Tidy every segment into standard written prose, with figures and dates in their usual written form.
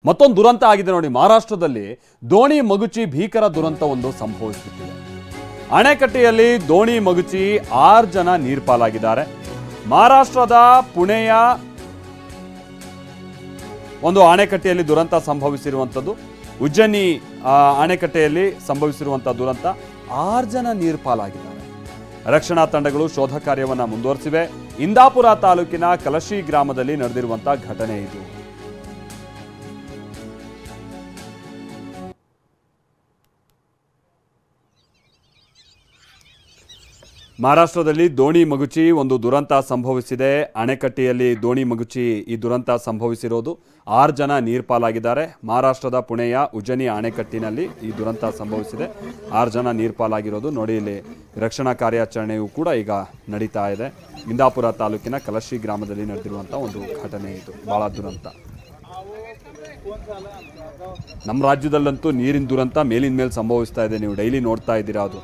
ಮತ್ತೊಂದು ದುರಂತ ಆಗಿದೆ ನೋಡಿ. ಮಹಾರಾಷ್ಟ್ರದಲ್ಲಿ ದೋಣಿ ಮಗುಚಿ ಭೀಕರ ದುರಂತ ಒಂದು ಸಂಭವಿಸುತ್ತಿದೆ. ಅಣೆಕಟ್ಟೆಯಲ್ಲಿ ದೋಣಿ ಮಗುಚಿ 6 ಜನ ನೀರ್ಪಾಲಾಗಿದ್ದಾರೆ. ಮಹಾರಾಷ್ಟ್ರದ ಪುಣೆಯ ಒಂದು ಅಣೆಕಟ್ಟೆಯಲ್ಲಿ ದುರಂತ ಸಂಭವಿಸಿರುವಂಥದ್ದು. ಉಜ್ಜಯಿನಿ ಅಣೆಕಟ್ಟೆಯಲ್ಲಿ ಸಂಭವಿಸಿರುವಂತಹ ದುರಂತ 6 ಜನ ನೀರ್ಪಾಲಾಗಿದ್ದಾರೆ. ರಕ್ಷಣಾ ತಂಡಗಳು ಶೋಧ ಕಾರ್ಯವನ್ನು ಮುಂದುವರಿಸಿವೆ. ಇಂದಾಪುರ ತಾಲೂಕಿನ ಕಲಶಿ ಗ್ರಾಮದಲ್ಲಿ ನಡೆದಿರುವಂತಹ ಘಟನೆ ಇದು. ಮಹಾರಾಷ್ಟ್ರದಲ್ಲಿ ದೋಣಿ ಮಗುಚಿ ಒಂದು ದುರಂತ ಸಂಭವಿಸಿದೆ. ಅಣೆಕಟ್ಟೆಯಲ್ಲಿ ದೋಣಿ ಮಗುಚಿ ಈ ದುರಂತ ಸಂಭವಿಸಿರೋದು. 6 ಜನ ನೀರ್ಪಾಲಾಗಿದ್ದಾರೆ. ಮಹಾರಾಷ್ಟ್ರದ ಪುಣೆಯ ಉಜ್ಜಯಿನಿ ಅಣೆಕಟ್ಟಿನಲ್ಲಿ ಈ ದುರಂತ ಸಂಭವಿಸಿದೆ. 6 ಜನ ನೀರ್ಪಾಲಾಗಿರೋದು ನೋಡಿ. ಇಲ್ಲಿ ರಕ್ಷಣಾ ಕಾರ್ಯಾಚರಣೆಯೂ ಕೂಡ ಈಗ ನಡೀತಾ ಇದೆ. ಇಂದಾಪುರ ತಾಲೂಕಿನ ಕಲಶಿ ಗ್ರಾಮದಲ್ಲಿ ನಡೆದಿರುವಂಥ ಒಂದು ಘಟನೆ ಇದು. ಭಾಳ ದುರಂತ. ನಮ್ಮ ರಾಜ್ಯದಲ್ಲಂತೂ ನೀರಿನ ದುರಂತ ಮೇಲಿನ ಮೇಲೆ ಸಂಭವಿಸ್ತಾ ಇದೆ. ನೀವು ಡೈಲಿ ನೋಡ್ತಾ ಇದ್ದೀರಾ. ಅದು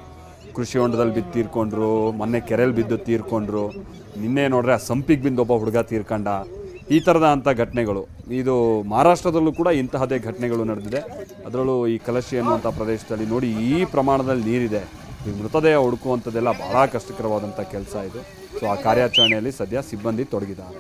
ಕೃಷಿ ಹೊಂಡದಲ್ಲಿ ಬಿದ್ದು ತೀರ್ಕೊಂಡ್ರು, ಮೊನ್ನೆ ಕೆರೆಯಲ್ಲಿ ಬಿದ್ದು ತೀರ್ಕೊಂಡ್ರು, ನಿನ್ನೆ ನೋಡ್ರೆ ಆ ಸಂಪಿಗೆ ಬಿದ್ದು ಒಬ್ಬ ಹುಡುಗ ತೀರ್ಕೊಂಡ. ಈ ಥರದ ಅಂಥ ಘಟನೆಗಳು ಇದು ಮಹಾರಾಷ್ಟ್ರದಲ್ಲೂ ಕೂಡ ಇಂತಹದೇ ಘಟನೆಗಳು ನಡೆದಿದೆ. ಅದರಲ್ಲೂ ಈ ಕಲಶಿ ಅನ್ನುವಂಥ ಪ್ರದೇಶದಲ್ಲಿ ನೋಡಿ ಈ ಪ್ರಮಾಣದಲ್ಲಿ ನೀರಿದೆ. ಈ ಮೃತದೇಹ ಹುಡುಕುವಂಥದ್ದೆಲ್ಲ ಬಹಳ ಕಷ್ಟಕರವಾದಂಥ ಕೆಲಸ ಇದು. ಸೊ ಆ ಕಾರ್ಯಾಚರಣೆಯಲ್ಲಿ ಸದ್ಯ ಸಿಬ್ಬಂದಿ ತೊಡಗಿದ್ದಾರೆ.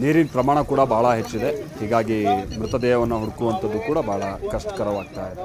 ನೀರಿನ ಪ್ರಮಾಣ ಕೂಡ ಬಹಳ ಹೆಚ್ಚಿದೆ. ಹೀಗಾಗಿ ಮೃತದೇಹವನ್ನು ಹುಡುಕುವಂಥದ್ದು ಕೂಡ ಬಹಳ ಕಷ್ಟಕರವಾಗ್ತಾ ಇದೆ.